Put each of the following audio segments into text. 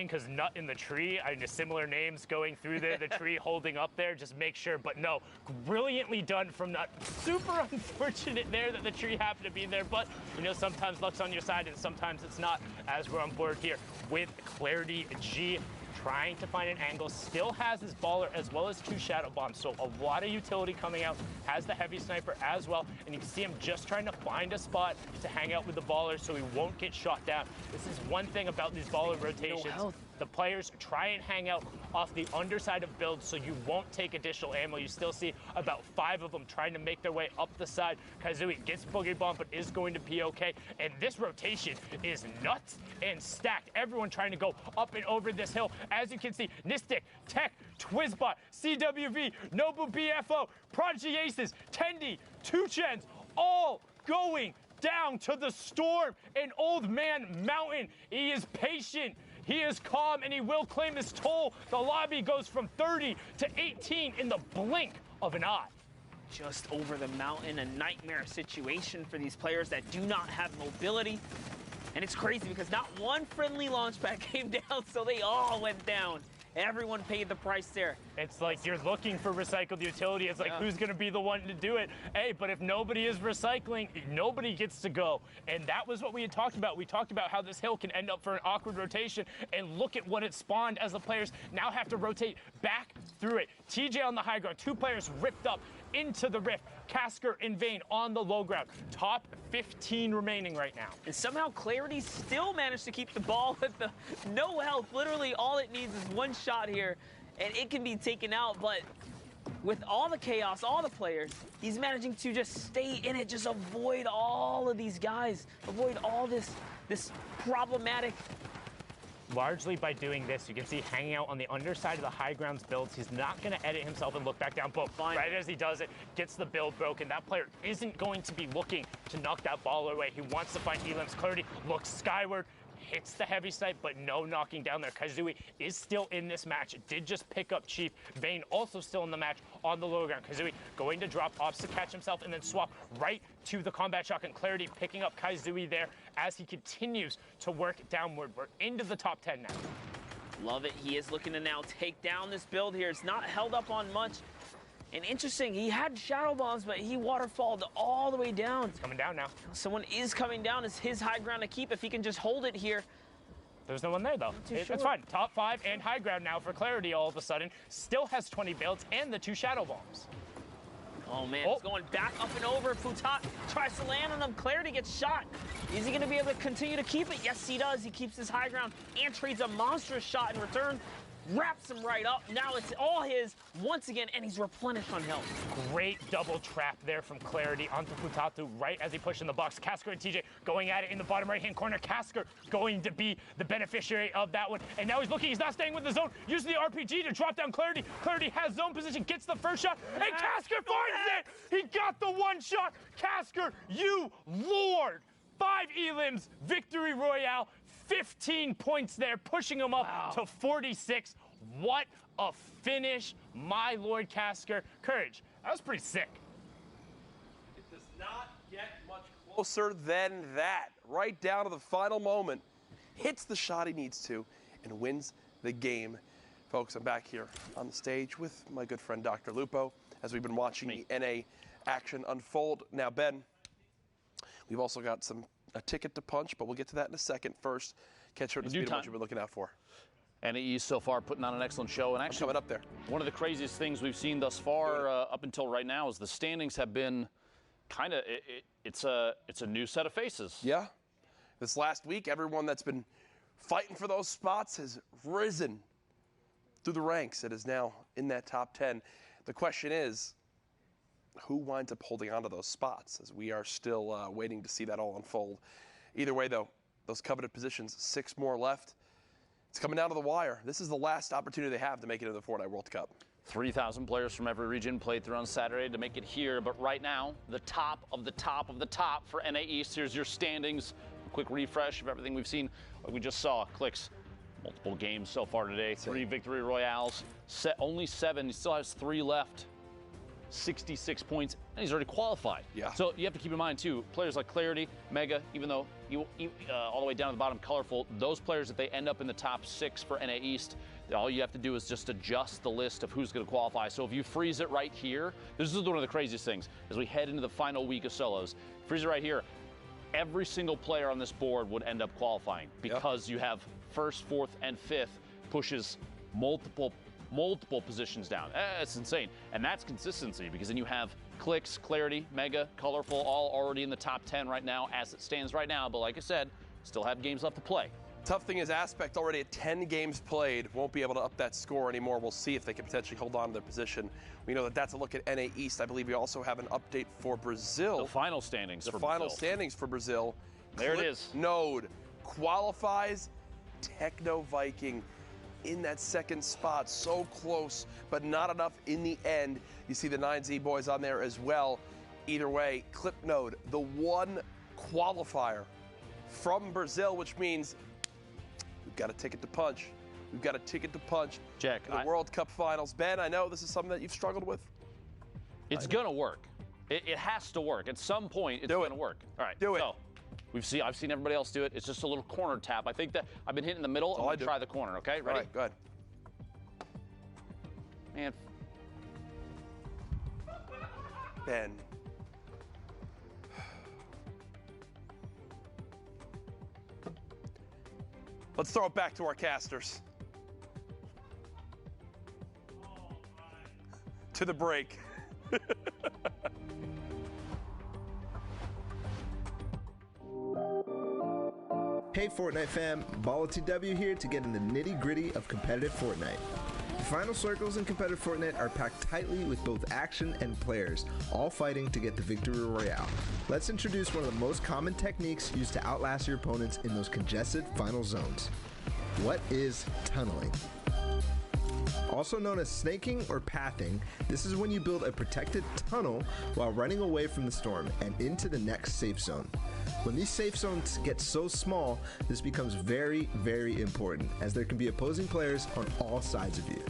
timing because Nut in the tree, I mean, similar names going through there, the tree holding up there, just make sure. But no, brilliantly done from Nut. Super unfortunate there that the tree happened to be there, but you know, sometimes luck's on your side and sometimes it's not, as we're on board here with Clarity G. Trying to find an angle, still has his baller as well as 2 shadow bombs, so a lot of utility coming out, has the heavy sniper as well, and you can see him just trying to find a spot to hang out with the baller so he won't get shot down. This is one thing about these baller rotations. The players try and hang out off the underside of builds so you won't take additional ammo. You still see about 5 of them trying to make their way up the side. Kazui gets Boogie Bomb but is going to be okay. And this rotation is nuts and stacked. Everyone trying to go up and over this hill. As you can see, Nistic, Tech, Twizbot, CWV, Nobu BFO, Prodigy Aces, Tendi, 2Chens, all going down to the storm. And Old Man Mountain, he is patient. He is calm, and he will claim his toll. The lobby goes from 30 to 18 in the blink of an eye. Just over the mountain, a nightmare situation for these players that do not have mobility. And it's crazy because not one friendly launch pad came down, so they all went down. Everyone paid the price there. It's like you're looking for recycled utility. It's like, who's going to be the one to do it? Hey, but if nobody is recycling, nobody gets to go. And that was what we had talked about. We talked about how this hill can end up for an awkward rotation. And look at what it spawned as the players now have to rotate back through it. TJ on the high ground, 2 players ripped up into the rift. Casker and Vayne on the low ground. Top 15 remaining right now. And somehow Clarity still managed to keep the ball with the no health. Literally all it needs is 1 shot here and it can be taken out. But with all the chaos, all the players, he's managing to just stay in it, just avoid all of these guys, avoid all this problematic. Largely by doing this, you can see hanging out on the underside of the high grounds builds. He's not going to edit himself and look back down. But right as he does it, gets the build broken. That player isn't going to be looking to knock that ball away. He wants to find Elim's Clarity, looks skyward, hits the heavy snipe, but no knocking down there. Kazui is still in this match. It did just pick up Chief. Vayne also still in the match on the low ground. Kazui going to drop off to catch himself and then swap right to the combat shotgun. Clarity picking up Kazui there as he continues to work downward. We're into the top 10 now. Love it. He is looking to now take down this build here. It's not held up on much. And interesting, he had shadow bombs, but he waterfalled all the way down. It's coming down now. Someone is coming down. It's his high ground to keep if he can just hold it here. There's no one there, though. It's fine. Top 5 and high ground now for Clarity all of a sudden. Still has 20 builds and the 2 shadow bombs. Oh, man. It's going back up and over. Futat tries to land on him. Clarity gets shot. Is he going to be able to continue to keep it? Yes, he does. He keeps his high ground and trades a monstrous shot in return. Wraps him right up. Now it's all his once again, and he's replenished on health. Great double trap there from Clarity onto Futatu right as he pushed in the box. Casker and TJ going at it in the bottom right-hand corner. Casker going to be the beneficiary of that one. And now he's looking. He's not staying with the zone. Using the RPG to drop down Clarity. Clarity has zone position, gets the first shot, and Casker finds it! He got the 1 shot. Casker, you lord! 5 elims, victory royale, 15 points there, pushing him up to 46. What a finish, my lord Casker. Courage, that was pretty sick. It does not get much closer than that. Right down to the final moment, hits the shot he needs to, and wins the game. Folks, I'm back here on the stage with my good friend Dr. Lupo as we've been watching the NA action unfold. Now, Ben, we've also got a ticket to punch, but we'll get to that in a second. First, catch her to speed of what you've been looking out for. NAE so far putting on an excellent show. And actually, coming up there. One of the craziest things we've seen thus far up until right now is the standings have been kind of, it's a new set of faces. Yeah. This last week, everyone that's been fighting for those spots has risen through the ranks. It is now in that top 10. The question is, who winds up holding on to those spots, as we are still waiting to see that all unfold. Either way, though, those coveted positions, 6 more left. It's coming down to the wire. This is the last opportunity they have to make it into the Fortnite World Cup. 3,000 players from every region played through on Saturday to make it here. But right now, the top of the top of the top for NA East. Here's your standings. A quick refresh of everything we've seen. Like we just saw, Clix, multiple games so far today. 3 victory royales. Only 7. He still has 3 left. 66 points, and he's already qualified. Yeah. So you have to keep in mind, too, players like Clarity, Mega, even though all the way down to the bottom, Colorful, those players, if they end up in the top 6 for NA East, all you have to do is just adjust the list of who's going to qualify. So if you freeze it right here, this is one of the craziest things, as we head into the final week of solos, freeze it right here, every single player on this board would end up qualifying because you have 1st, 4th, and 5th pushes multiple positions down. It's insane. And that's consistency, because then you have Clix, Clarity, Mega, Colorful, all already in the top 10 right now as it stands right now. But like I said, still have games left to play. Tough thing is Aspect already at 10 games played, won't be able to up that score anymore. We'll see if they can potentially hold on to their position. We know that that's a look at NA East. I believe we also have an update for Brazil. The final standings for final Brazil. standings for Brazil. There it is. Node qualifies. Techno Viking in that 2nd spot. So close, but not enough in the end. You see the 9Z boys on there as well. Either way, Clipnode, the one qualifier from Brazil, which means we've got a ticket to punch. We've got a ticket to punch. Jack, in the World Cup finals. Ben, I know this is something that you've struggled with. It's going to work. It has to work. At some point, it's going to work. All right. Do it. So, I've seen everybody else do it. It's just a little corner tap. I think that I've been hitting in the middle. I'm going to try the corner, okay? Ready? All right, go ahead. Man. Ben. Let's throw it back to our casters. To the break. Hey Fortnite fam, BallTW here to get in the nitty-gritty of competitive Fortnite. The final circles in competitive Fortnite are packed tightly with both action and players, all fighting to get the victory royale. Let's introduce one of the most common techniques used to outlast your opponents in those congested final zones. What is tunneling? Also known as snaking or pathing, this is when you build a protected tunnel while running away from the storm and into the next safe zone. When these safe zones get so small, this becomes very, very important, as there can be opposing players on all sides of you.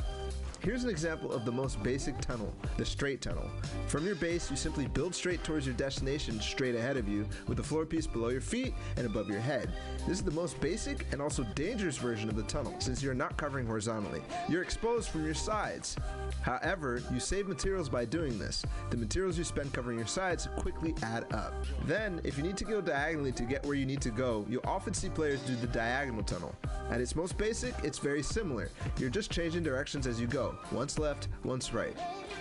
Here's an example of the most basic tunnel, the straight tunnel. From your base, you simply build straight towards your destination straight ahead of you, with a floor piece below your feet and above your head. This is the most basic and also dangerous version of the tunnel, since you're not covering horizontally. You're exposed from your sides. However, you save materials by doing this. The materials you spend covering your sides quickly add up. Then, if you need to go diagonally to get where you need to go, you'll often see players do the diagonal tunnel. At its most basic, it's very similar. You're just changing directions as you go, once left, once right.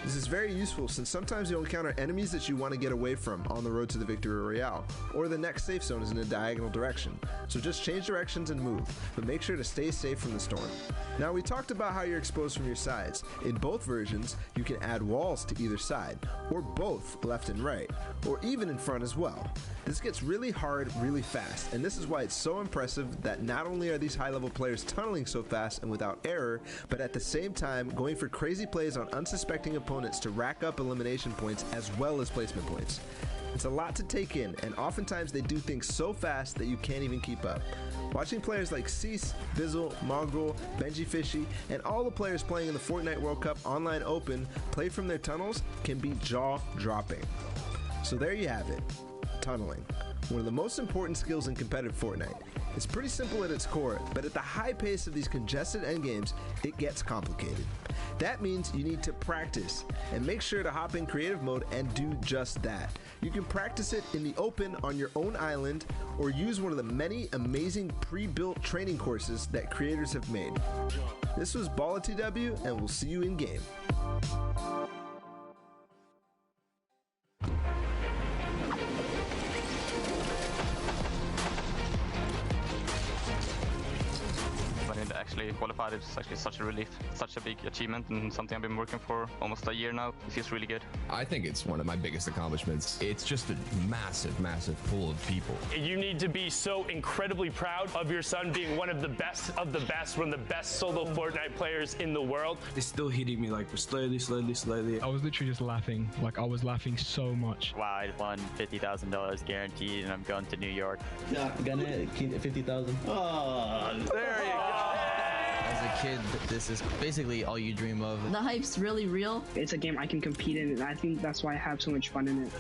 This is very useful since sometimes you'll encounter enemies that you want to get away from on the road to the victory royale, or the next safe zone is in a diagonal direction. So just change directions and move, but make sure to stay safe from the storm. Now we talked about how you're exposed from your sides. In both versions, you can add walls to either side, or both left and right, or even in front as well. This gets really hard really fast, and this is why it's so impressive that not only are these high-level players tunneling so fast and without error, but at the same time going for crazy plays on unsuspecting opponents to rack up elimination points as well as placement points. It's a lot to take in, and oftentimes they do things so fast that you can't even keep up. Watching players like Cease, Bizzle, Mongrel, Benji Fishy, and all the players playing in the Fortnite World Cup Online Open play from their tunnels can be jaw-dropping. So there you have it, tunneling. One of the most important skills in competitive Fortnite. It's pretty simple at its core, but at the high pace of these congested endgames, it gets complicated. That means you need to practice, and make sure to hop in creative mode and do just that. You can practice it in the open on your own island, or use one of the many amazing pre-built training courses that creators have made. This was BallTW, and we'll see you in game. Actually qualified. It's actually such a relief, such a big achievement, and something I've been working for almost a year now. It feels really good. I think it's one of my biggest accomplishments. It's just a massive, massive pool of people. You need to be so incredibly proud of your son being one of the best, one of the best solo Fortnite players in the world. It's still hitting me like slowly. I was literally just laughing. Like I was laughing so much. Wow, I won $50,000 guaranteed, and I'm going to New York. Yeah, gonna keep 50,000. Oh, there you go. a kid, this is basically all you dream of. The hype's really real. It's a game I can compete in, and I think that's why I have so much fun in it.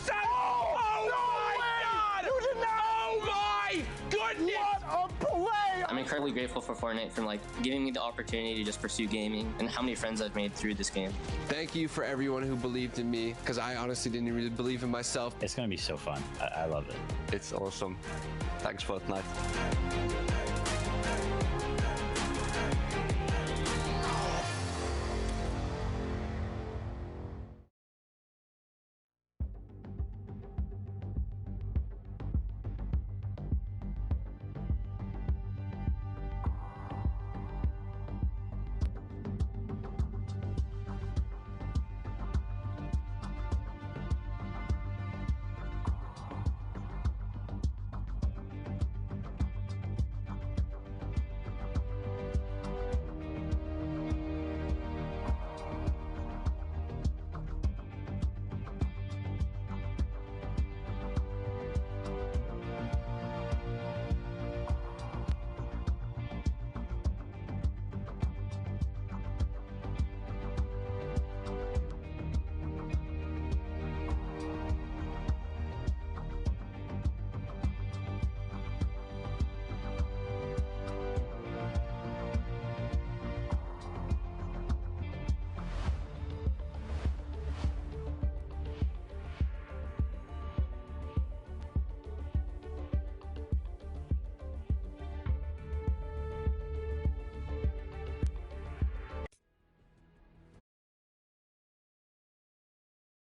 I'm incredibly grateful for Fortnite for giving me the opportunity to just pursue gaming and how many friends I've made through this game. Thank you for everyone who believed in me, because I honestly didn't really believe in myself. It's gonna be so fun. I love it. It's awesome. Thanks, Fortnite.